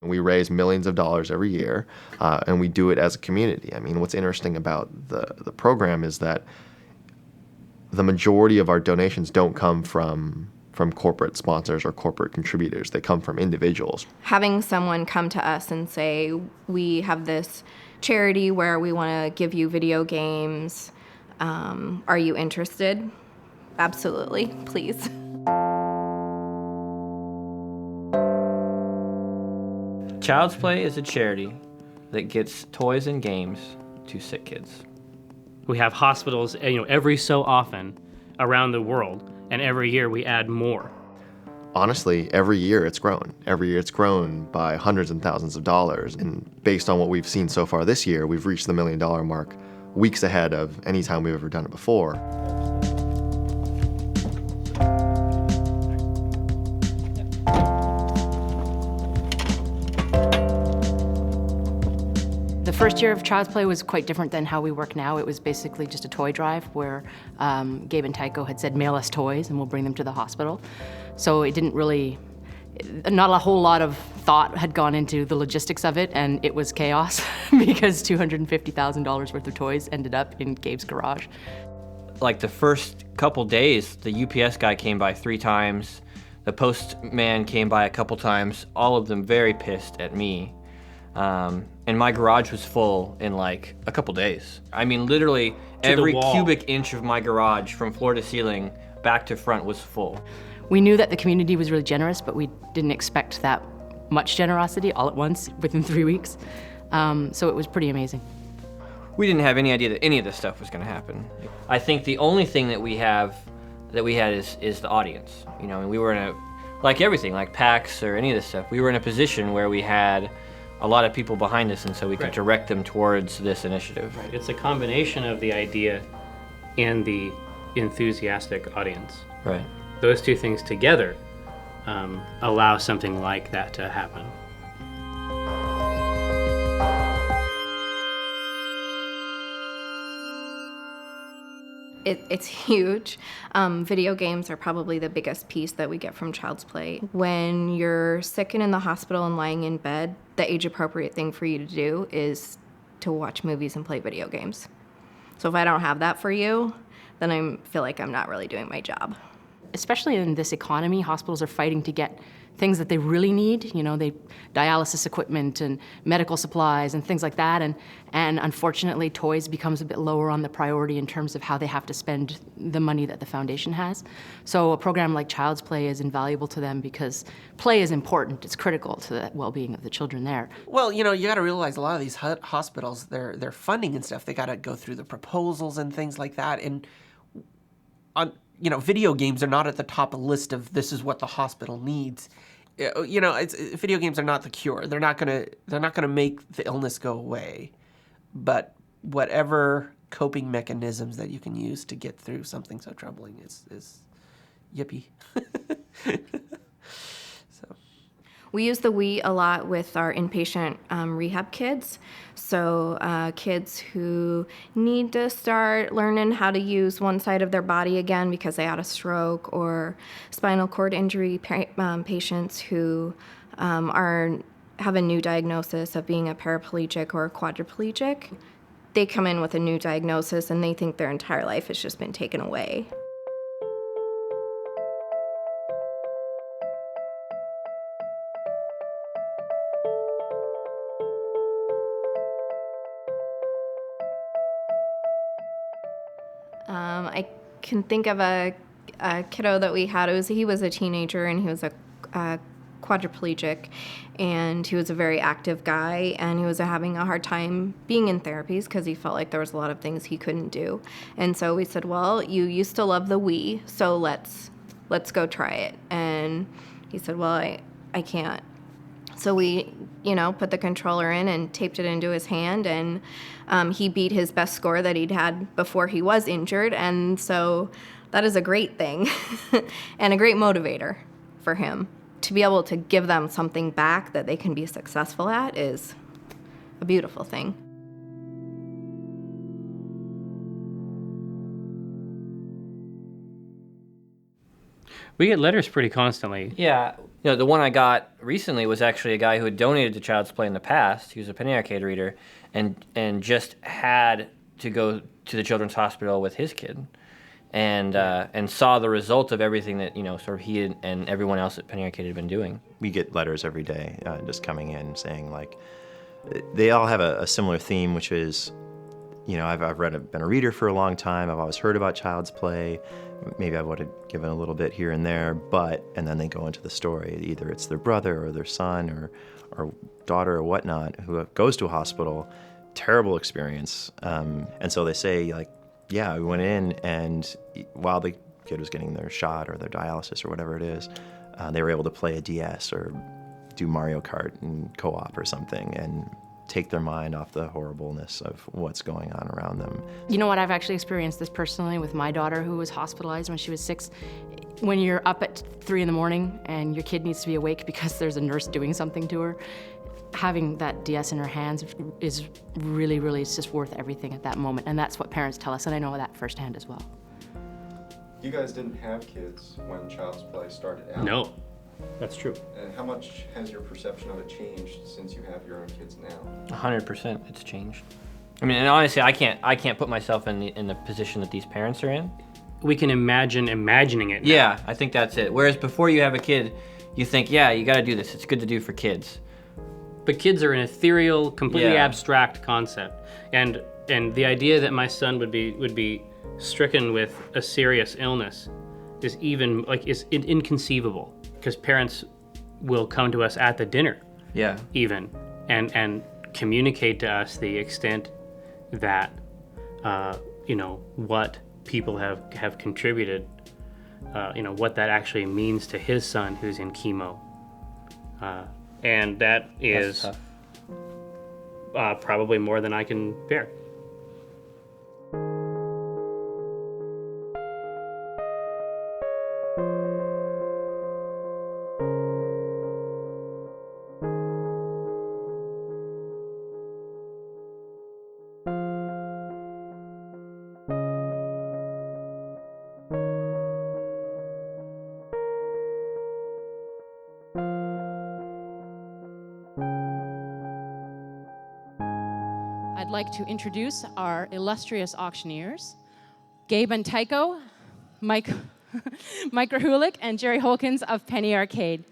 We raise millions of dollars every year, and we do it as a community. I mean, what's interesting about the program is that the majority of our donations don't come from corporate sponsors or corporate contributors. They come from individuals. Having someone come to us and say, we have this charity where we want to give you video games. Are you interested? Absolutely, please. Child's Play is a charity that gets toys and games to sick kids. We have hospitals, every so often around the world, and every year we add more. Honestly, every year it's grown. Every year it's grown by hundreds and thousands of dollars. And based on what we've seen so far this year, we've reached the $1 million mark weeks ahead of any time we've ever done it before. The first year of Child's Play was quite different than how we work now. It was basically just a toy drive where Gabe and Tycho had said, mail us toys and we'll bring them to the hospital. So it didn't really, not a whole lot of thought had gone into the logistics of it, and it was chaos because $250,000 worth of toys ended up in Gabe's garage. Like the first couple days, the UPS guy came by 3 times, the postman came by a couple times, all of them very pissed at me. And my garage was full in like a couple days. I mean, literally every cubic inch of my garage from floor to ceiling, back to front was full. We knew that the community was really generous, but we didn't expect that much generosity all at once within 3 weeks. So it was pretty amazing. We didn't have any idea that any of this stuff was gonna happen. I think the only thing that we had is the audience. And we were in like everything, like PAX or any of this stuff, we were in a position where we had a lot of people behind us, and so we could direct them towards this initiative. Right. It's a combination of the idea and the enthusiastic audience. Right. Those two things together allow something like that to happen. It's huge. Video games are probably the biggest piece that we get from Child's Play. When you're sick and in the hospital and lying in bed, the age-appropriate thing for you to do is to watch movies and play video games. So if I don't have that for you, then I feel like I'm not really doing my job. Especially in this economy, hospitals are fighting to get things that they really need, dialysis equipment and medical supplies and things like that. And unfortunately, toys becomes a bit lower on the priority in terms of how they have to spend the money that the foundation has. So a program like Child's Play is invaluable to them because play is important. It's critical to the well-being of the children there. Well, you got to realize a lot of these hospitals, their funding and stuff, they got to go through the proposals and things like that. And video games are not at the top of the list of this is what the hospital needs. Video games are not the cure. They're not gonna make the illness go away. But whatever coping mechanisms that you can use to get through something so troubling is yippee. We use the Wii a lot with our inpatient rehab kids. So kids who need to start learning how to use one side of their body again because they had a stroke, or spinal cord injury patients who have a new diagnosis of being a paraplegic or a quadriplegic. They come in with a new diagnosis and they think their entire life has just been taken away. I can think of a kiddo that we had. He was a teenager and he was a quadriplegic, and he was a very active guy, and he was having a hard time being in therapies because he felt like there was a lot of things he couldn't do. And so we said, well, you used to love the Wii, so let's go try it. And he said, well, I can't. So we, put the controller in and taped it into his hand, and he beat his best score that he'd had before he was injured. And so that is a great thing and a great motivator for him. To be able to give them something back that they can be successful at is a beautiful thing. We get letters pretty constantly. Yeah, You know, the one I got recently was actually a guy who had donated to Child's Play in the past. He was a Penny Arcade reader, and just had to go to the Children's Hospital with his kid, and saw the result of everything that, you know, sort of he and everyone else at Penny Arcade had been doing. We get letters every day just coming in saying, like, they all have a similar theme, which is, you know, I've been a reader for a long time. I've always heard about Child's Play. Maybe I would have given a little bit here and there, and then they go into the story. Either it's their brother or their son or daughter or whatnot who goes to a hospital. Terrible experience. And so they say, like, yeah, we went in, and while the kid was getting their shot or their dialysis or whatever it is, they were able to play a DS or do Mario Kart in co-op or something and take their mind off the horribleness of what's going on around them. You know what, I've actually experienced this personally with my daughter who was hospitalized when she was 6. When you're up at 3 in the morning and your kid needs to be awake because there's a nurse doing something to her, having that DS in her hands is really, really, it's just worth everything at that moment. And that's what parents tell us, and I know that firsthand as well. You guys didn't have kids when Child's Play started out. No, that's true. And how much has your perception of it changed since you have your own kids now? 100%, it's changed. I mean, and honestly, I can't put myself in the position that these parents are in. We can imagine imagining it now. Yeah, I think that's it. Whereas before you have a kid, you think, yeah, you got to do this. It's good to do for kids. But kids are an ethereal, completely Yeah. abstract concept, and the idea that my son would be stricken with a serious illness is inconceivable, because parents will come to us at the dinner, Yeah. even, and communicate to us the extent that you know, what people have contributed, you know, what that actually means to his son who's in chemo, and that is That's tough. probably more than I can bear. I'd like to introduce our illustrious auctioneers, Gabe and Tycho, Mike Rahulik, and Jerry Holkins of Penny Arcade.